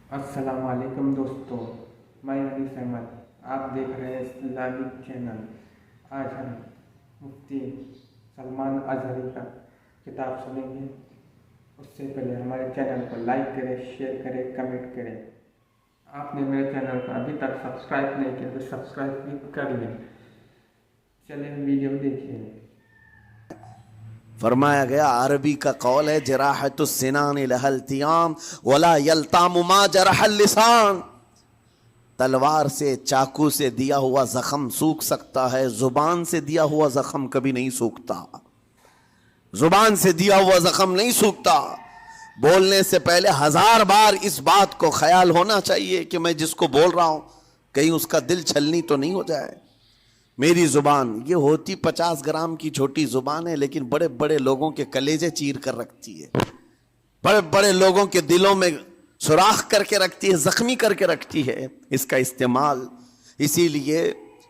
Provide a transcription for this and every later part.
अस्सलाम वालेकुम दोस्तों, मैं अनीस अहमद। आप देख रहे हैं इस्लामिक चैनल। आज हम मुफ्ती सलमान अजहरी का किताब सुनेंगे। उससे पहले हमारे चैनल को लाइक करें, शेयर करें, कमेंट करें। आपने मेरे चैनल को अभी तक सब्सक्राइब नहीं किया तो सब्सक्राइब भी कर लें। चलिए वीडियो देखिए। फरमाया गया, अरबी का कौल है, जराहतुस्सिनान लहल तियाम वला यल्तामु मा जरहल लिसान। तलवार से, चाकू से दिया हुआ जख्म सूख सकता है, जुबान से दिया हुआ जख्म कभी नहीं सूखता। जुबान से दिया हुआ जख्म नहीं सूखता। बोलने से पहले 1000 बार इस बात को ख्याल होना चाहिए कि मैं जिसको बोल रहा हूं कहीं उसका दिल छलनी तो नहीं हो जाए। मेरी जुबान ये होती 50 ग्राम की छोटी जुबान है, लेकिन बड़े बड़े लोगों के कलेजे चीर कर रखती है, बड़े बड़े लोगों के दिलों में सुराख करके रखती है, जख्मी करके रखती है इसका इस्तेमाल। इसीलिए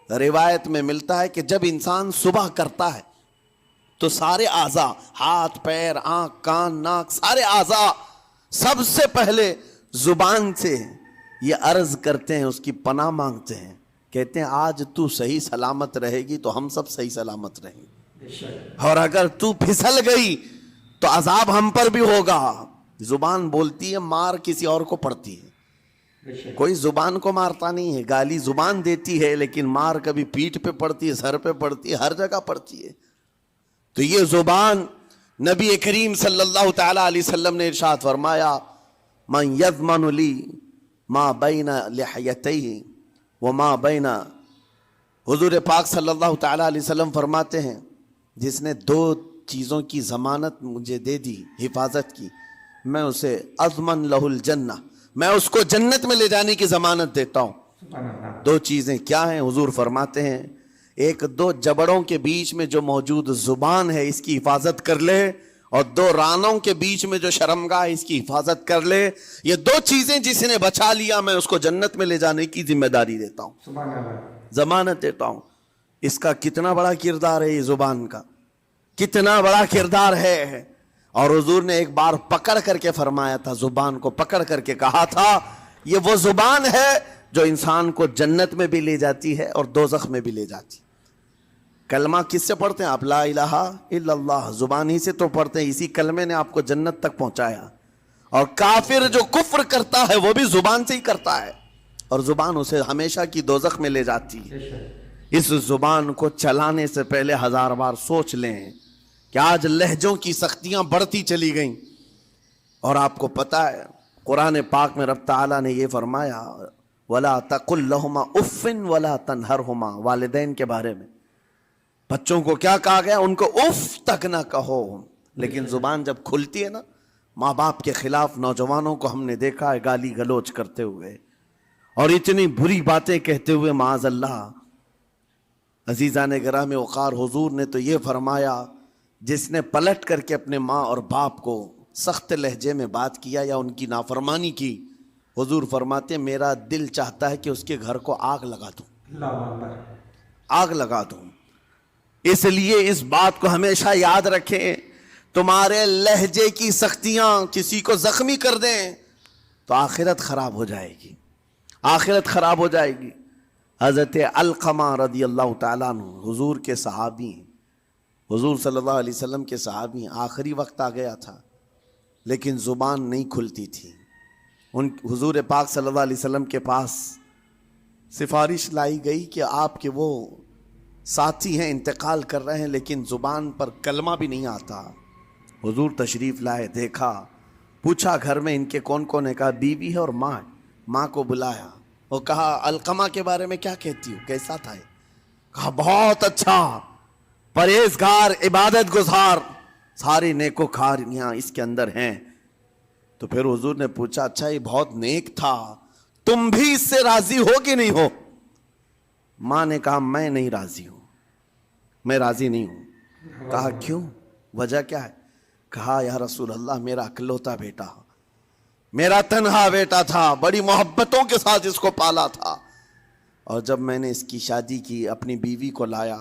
रिवायत में मिलता है कि जब इंसान सुबह करता है तो सारे आज़ा, हाथ पैर आंख कान नाक, सारे आज़ा सबसे पहले जुबान से ये अर्ज करते हैं, उसकी पनाह मांगते हैं। कहते हैं आज तू सही सलामत रहेगी तो हम सब सही सलामत रहेंगे, और अगर तू फिसल गई तो अजाब हम पर भी होगा। जुबान बोलती है, मार किसी और को पड़ती है, कोई जुबान को मारता नहीं है। गाली जुबान देती है, लेकिन मार कभी पीठ पे पड़ती है, सर पे पड़ती है, हर जगह पड़ती है। तो ये जुबान, नबी करीम सल्लल्लाहु तआला अलैहि वसल्लम ने इरशाद फरमाया, मन यज़मनु ली मा बैना लिहयतैहि व मा बैना। हुजूर पाक सल्लल्लाहु तआला अलैहि वसल्लम फरमाते हैं, जिसने 2 चीज़ों की ज़मानत मुझे दे दी, हिफाजत की, मैं उसे अज़मन लहुल जन्ना, मैं उसको जन्नत में ले जाने की ज़मानत देता हूँ। 2 चीज़ें क्या हैं? हुजूर फरमाते हैं, एक 2 जबड़ों के बीच में जो मौजूद जुबान है इसकी हिफाजत कर ले, और 2 रानों के बीच में जो शर्मगाह है इसकी हिफाजत कर ले। ये 2 चीजें जिसने बचा लिया, मैं उसको जन्नत में ले जाने की जिम्मेदारी देता हूं, जमानत देता हूं। इसका कितना बड़ा किरदार है, ये जुबान का कितना बड़ा किरदार है। और हुजूर ने एक बार पकड़ करके फरमाया था, जुबान को पकड़ करके कहा था, ये वो जुबान है जो इंसान को जन्नत में भी ले जाती है और दोज़ख में भी ले जाती है। कलमा किससे पढ़ते हैं आप? ला इलाहा इल्लल्लाह, जुबान ही से तो पढ़ते हैं, इसी कलमे ने आपको जन्नत तक पहुंचाया। और काफिर जो कुफ्र करता है वो भी जुबान से ही करता है, और जुबान उसे हमेशा की दोज़ख में ले जाती है। इस जुबान को चलाने से पहले 1000 बार सोच लें कि आज लहजों की सख्तियां बढ़ती चली गईं। और आपको पता है कुरान पाक में रब ताला ने ये फरमाया, वला तकुल लहुमा उफ़्फ़िन वला तनहरहुमा, वालिदैन के बारे में बच्चों को क्या कहा गया? उनको उफ तक ना कहो। लेकिन जुबान जब खुलती है ना, माँ बाप के खिलाफ नौजवानों को हमने देखा है गाली गलोच करते हुए और इतनी बुरी बातें कहते हुए, माज़अल्लाह। अजीज़ान गिराम वक़ार, हुजूर ने तो ये फरमाया, जिसने पलट करके अपने माँ और बाप को सख्त लहजे में बात किया या उनकी नाफरमानी की, हुजूर फरमाते मेरा दिल चाहता है कि उसके घर को आग लगा दूं, आग लगा दूं। इसलिए इस बात को हमेशा याद रखें, तुम्हारे लहजे की सख्तियां किसी को जख्मी कर दें तो आखिरत खराब हो जाएगी, आखिरत खराब हो जाएगी। हज़रत अलक़मा रज़ियल्लाहु ताला अन्हु, हुजूर के सहाबी, हुजूर सल्लल्लाहु अलैहि वसल्लम के सहाबी, आखिरी वक्त आ गया था लेकिन ज़ुबान नहीं खुलती थी। उन हुजूर पाक सल्लल्लाहु अलैहि वसल्लम के पास सिफारिश लाई गई कि आपके वो साथी हैं, इंतकाल कर रहे हैं, लेकिन ज़ुबान पर कलमा भी नहीं आता। हुजूर तशरीफ़ लाए, देखा, पूछा घर में इनके कौन कौन है? कहा बीवी है और माँ। माँ को बुलाया और कहा अलक़मा के बारे में क्या कहती हो, कैसा था? कहा बहुत अच्छा, परहेजगार, इबादत गुजार, सारी नेकोकारियाँ इसके अंदर हैं। तो फिर हुजूर ने पूछा, अच्छा ये बहुत नेक था, तुम भी इससे राजी हो कि नहीं हो? माँ ने कहा मैं नहीं राजी हूं, मैं राजी नहीं हूं। कहा क्यों, वजह क्या है? कहा या रसूल अल्लाह, मेरा अकलौता बेटा, मेरा तन्हा बेटा था, बड़ी मोहब्बतों के साथ इसको पाला था, और जब मैंने इसकी शादी की, अपनी बीवी को लाया,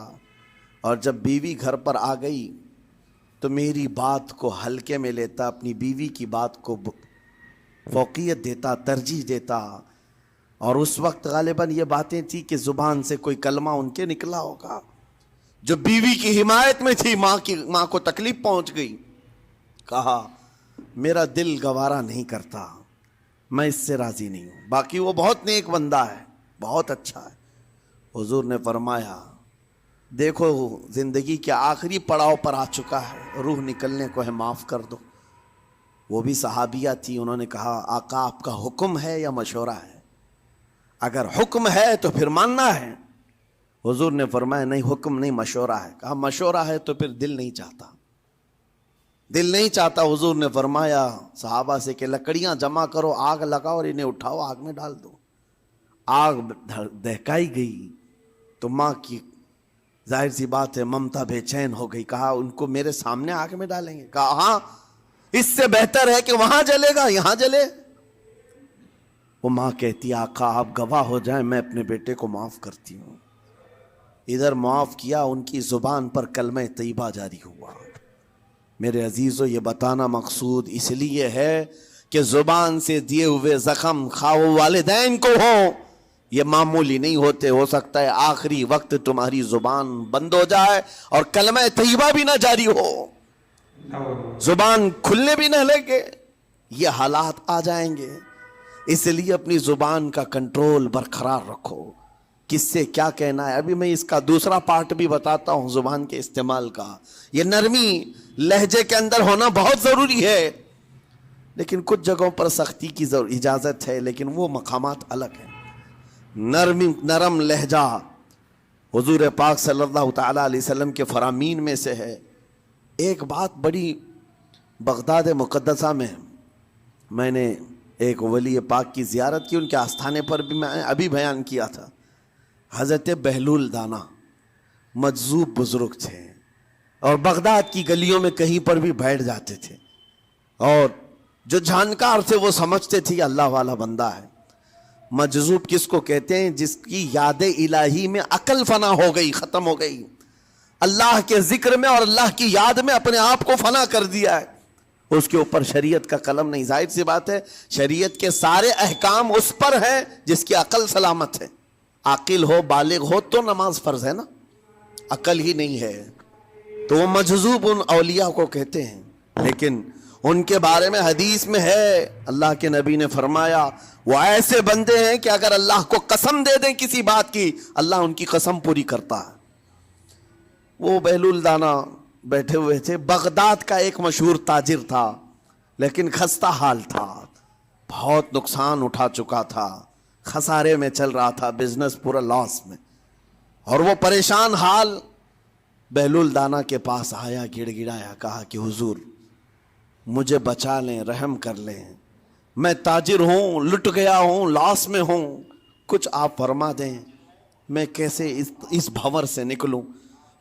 और जब बीवी घर पर आ गई तो मेरी बात को हल्के में लेता, अपनी बीवी की बात को فوقیت دیتا, ترجیح دیتا. اور اس وقت غالباً یہ باتیں تھی کہ زبان سے کوئی کلمہ ان کے نکلا ہوگا جو بیوی کی حمایت میں تھی. ماں کو تکلیف پہنچ گئی, کہا میرا دل گوارا نہیں کرتا, میں اس سے راضی نہیں ہوں. باقی وہ بہت نیک بندہ ہے, بہت اچھا ہے. حضور نے فرمایا دیکھو زندگی کے آخری پڑاؤ پر آ چکا ہے, روح نکلنے کو ہے, معاف کر دو. وہ بھی صحابیہ تھی, انہوں نے کہا آقا آپ کا حکم ہے یا مشورہ ہے؟ اگر حکم ہے تو پھر ماننا ہے. حضور نے فرمایا نہیں, حکم نہیں مشورہ ہے. کہا مشورہ ہے تو پھر دل نہیں چاہتا, دل نہیں چاہتا. حضور نے فرمایا صحابہ سے کہ لکڑیاں جمع کرو, آگ لگاؤ اور انہیں اٹھاؤ, آگ میں ڈال دو. آگ دہکائی گئی تو ماں کی ظاہر سی بات ہے ممتا بے چین ہو گئی. کہا ان کو میرے سامنے آگ میں ڈالیں گے؟ کہا ہاں, اس سے بہتر ہے کہ وہاں جلے گا, یہاں جلے. وہ ماں کہتی آقا آپ گواہ ہو جائیں, میں اپنے بیٹے کو معاف کرتی ہوں. ادھر معاف کیا, ان کی زبان پر کلمہ طیبہ جاری ہوا. میرے عزیزو یہ بتانا مقصود اس لیے ہے کہ زبان سے دیے ہوئے زخم خواہ والدین کو ہو, یہ معمولی نہیں ہوتے. ہو سکتا ہے آخری وقت تمہاری زبان بند ہو جائے اور کلمہ طیبہ بھی نہ جاری ہو, زبان کھلنے بھی نہ لگے, یہ حالات آ جائیں گے. اس لیے اپنی زبان کا کنٹرول برقرار رکھو, کس سے کیا کہنا ہے. ابھی میں اس کا دوسرا پارٹ بھی بتاتا ہوں زبان کے استعمال کا. یہ نرمی لہجے کے اندر ہونا بہت ضروری ہے, لیکن کچھ جگہوں پر سختی کی اجازت ہے, لیکن وہ مقامات الگ ہیں. نرم لہجہ حضور پاک صلی اللہ تعالی علیہ وسلم کے فرامین میں سے ہے. ایک بات بڑی, بغداد مقدسہ میں نے ایک ولی پاک کی زیارت کی, ان کے آستانے پر بھی میں ابھی بیان کیا تھا. حضرت بہلول دانا مجذوب بزرگ تھے اور بغداد کی گلیوں میں کہیں پر بھی بیٹھ جاتے تھے, اور جو جانکار تھے وہ سمجھتے تھے اللہ والا بندہ ہے. مجذوب کس کو کہتے ہیں؟ جس کی یاد الہی میں عقل فنا ہو گئی, ختم ہو گئی, اللہ کے ذکر میں اور اللہ کی یاد میں اپنے آپ کو فنا کر دیا ہے. اس کے اوپر شریعت کا قلم نہیں. ظاہر سی بات ہے شریعت کے سارے احکام اس پر ہیں جس کی عقل سلامت ہے. عاقل ہو, بالغ ہو تو نماز فرض ہے نا, عقل ہی نہیں ہے تو وہ مجذوب ان اولیاء کو کہتے ہیں. لیکن ان کے بارے میں حدیث میں ہے, اللہ کے نبی نے فرمایا وہ ایسے بندے ہیں کہ اگر اللہ کو قسم دے دیں کسی بات کی, اللہ ان کی قسم پوری کرتا ہے. وہ بہلول دانا بیٹھے ہوئے تھے. بغداد کا ایک مشہور تاجر تھا, لیکن خستہ حال تھا, بہت نقصان اٹھا چکا تھا, خسارے میں چل رہا تھا, بزنس پورا لاس میں, اور وہ پریشان حال بہلول دانا کے پاس آیا, گڑ گڑایا, کہا کہ حضور مجھے بچا لیں, رحم کر لیں, میں تاجر ہوں, لٹ گیا ہوں, لاس میں ہوں, کچھ آپ فرما دیں, میں کیسے اس بھنور سے نکلوں.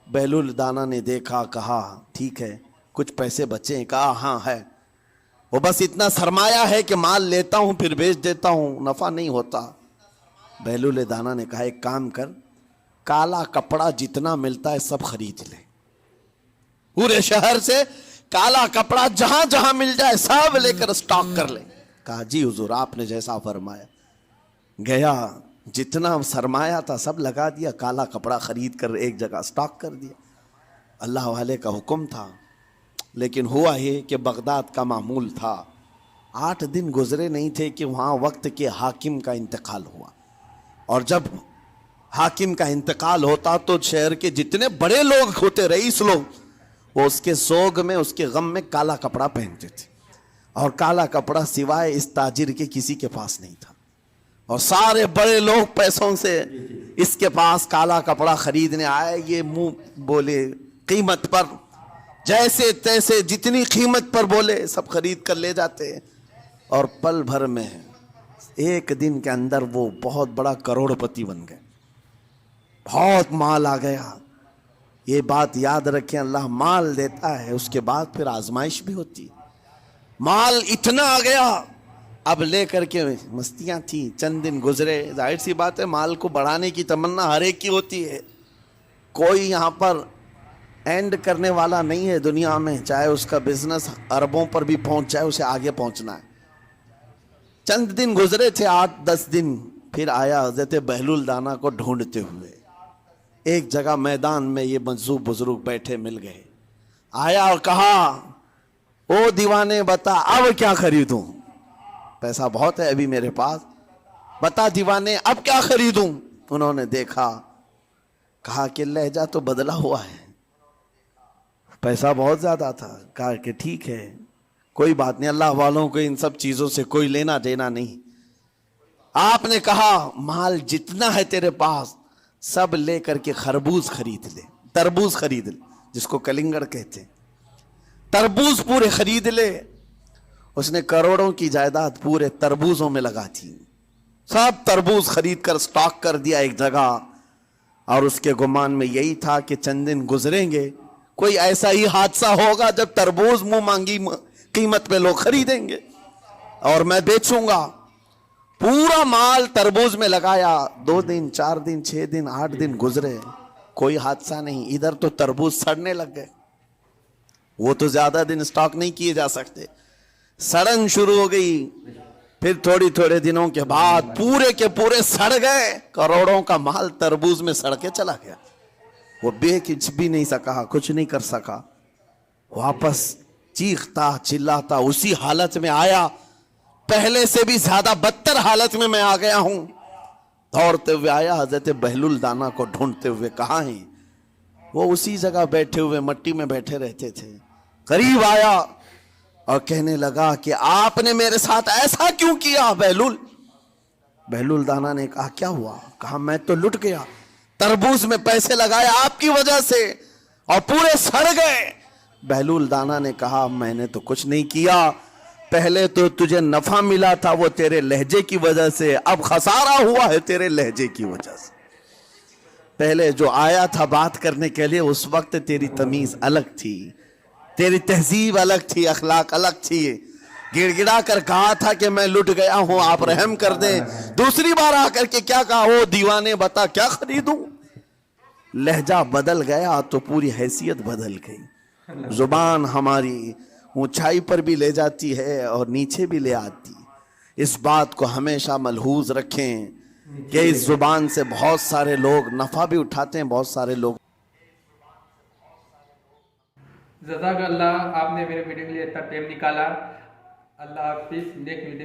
بہلول دانا نے دیکھا, کہا ٹھیک ہے کچھ پیسے بچے ہیں؟ کہا ہاں ہے, وہ بس اتنا سرمایہ ہے کہ مال لیتا ہوں پھر بیچ دیتا ہوں, نفع نہیں ہوتا. بہلول دانا نے کہا ایک کام کر, کالا کپڑا جتنا ملتا ہے سب خرید لے, پورے شہر سے کالا کپڑا جہاں جہاں مل جائے سب لے کر سٹاک کر لے. کہا جی حضور آپ نے جیسا فرمایا. گیا, جتنا سرمایہ تھا سب لگا دیا, کالا کپڑا خرید کر ایک جگہ سٹاک کر دیا. اللہ والے کا حکم تھا. لیکن ہوا یہ کہ بغداد کا معمول تھا, 8 دن گزرے نہیں تھے کہ وہاں وقت کے حاکم کا انتقال ہوا. اور جب حاکم کا انتقال ہوتا تو شہر کے جتنے بڑے لوگ ہوتے, رئیس لوگ, وہ اس کے سوگ میں, اس کے غم میں کالا کپڑا پہنتے تھے, اور کالا کپڑا سوائے اس تاجر کے کسی کے پاس نہیں تھا. اور سارے بڑے لوگ پیسوں سے اس کے پاس کالا کپڑا خریدنے آئے. یہ منہ بولے قیمت پر, جیسے تیسے جتنی قیمت پر بولے سب خرید کر لے جاتے, اور پل بھر میں ایک دن کے اندر وہ بہت بڑا کروڑ پتی بن گئے, بہت مال آ گیا. یہ بات یاد رکھیں, اللہ مال دیتا ہے, اس کے بعد پھر آزمائش بھی ہوتی. مال اتنا آ گیا, اب لے کر کے مستیاں تھیں, چند دن گزرے. ظاہر سی بات ہے مال کو بڑھانے کی تمنا ہر ایک کی ہوتی ہے, کوئی یہاں پر اینڈ کرنے والا نہیں ہے دنیا میں, چاہے اس کا بزنس اربوں پر بھی پہنچ جائے, اسے آگے پہنچنا ہے. चंद दिन गुजरे थे, 8-10 दिन, फिर आया हजरत बहलुल दाना को ढूंढते हुए। एक जगह मैदान में ये मंसूब बुजुर्ग बैठे मिल गए। आया और कहा, ओ दीवाने बता अब क्या खरीदूं, पैसा बहुत है अभी मेरे पास, बता दीवाने अब क्या खरीदूं। उन्होंने देखा, कहा कि लहजा तो बदला हुआ है, पैसा बहुत ज्यादा था। कहा कि ठीक है, कोई बात नहीं, अल्लाह वालों को इन सब चीजों से कोई लेना देना नहीं। आपने कहा माल जितना है तेरे पास सब लेकर के खरबूज खरीद ले, तरबूज खरीद ले, जिसको कलिंगड़ कहते हैं, तरबूज पूरे खरीद ले। उसने करोड़ों की जायदाद पूरे तरबूजों में लगा दी, सब तरबूज खरीद कर स्टॉक कर दिया एक जगह। और उसके गुमान में यही था कि चंद दिन गुजरेंगे, कोई ऐसा ही हादसा होगा जब तरबूज मुंह मांगी कीमत पे लोग खरीदेंगे और मैं बेचूंगा। पूरा माल तरबूज में लगाया, 2 दिन 4 दिन 6 दिन 8 दिन गुजरे, कोई हादसा नहीं। इधर तो तरबूज सड़ने लग गए, वो तो ज्यादा दिन स्टॉक नहीं किए जा सकते, सड़न शुरू हो गई। फिर थोड़े दिनों के बाद पूरे के पूरे सड़ गए, करोड़ों का माल तरबूज में सड़ के चला गया। वो बेकिच भी नहीं सका, कुछ नहीं कर सका, वापस चीखता चिल्लाता उसी हालत में आया, पहले से भी ज्यादा बदतर हालत में मैं आ गया हूं। दौड़ते हुए आया, हजरत बहलुल दाना को ढूंढते हुए। कहां है वो? उसी जगह बैठे हुए मट्टी में बैठे रहते थे। करीब आया और कहने लगा कि आपने मेरे साथ ऐसा क्यों किया बहलुल? बहलुल दाना ने कहा क्या हुआ? कहा मैं तो लुट गया, तरबूज में पैसे लगाए आपकी वजह से और पूरे सड़ गए। बहलुल दाना ने कहा मैंने तो कुछ नहीं किया, पहले तो तुझे नफा मिला था वो तेरे लहजे की वजह से, अब खसारा हुआ है तेरे लहजे की वजह से। पहले जो आया था बात करने के लिए उस वक्त तेरी तमीज अलग थी, तेरी तहजीब अलग थी, अखलाक अलग थी। गिड़गिड़ा कर कहा था कि मैं लुट गया हूं, आप रहम कर दें। दूसरी बार आकर के क्या कहा? ओ दीवाने बता क्या खरीदूं। लहजा बदल गया तो पूरी हैसियत बदल गई। जुबान हमारी ऊंचाई पर भी ले जाती है और नीचे भी ले आती। इस बात को हमेशा मलहूज रखें कि इस जुबान से बहुत सारे लोग नफा भी उठाते हैं, बहुत सारे लोग। जज़ाकल्लाह, आपने मेरे वीडियो के लिए इतना टाइम निकाला। अल्लाह हाफिज़। Next video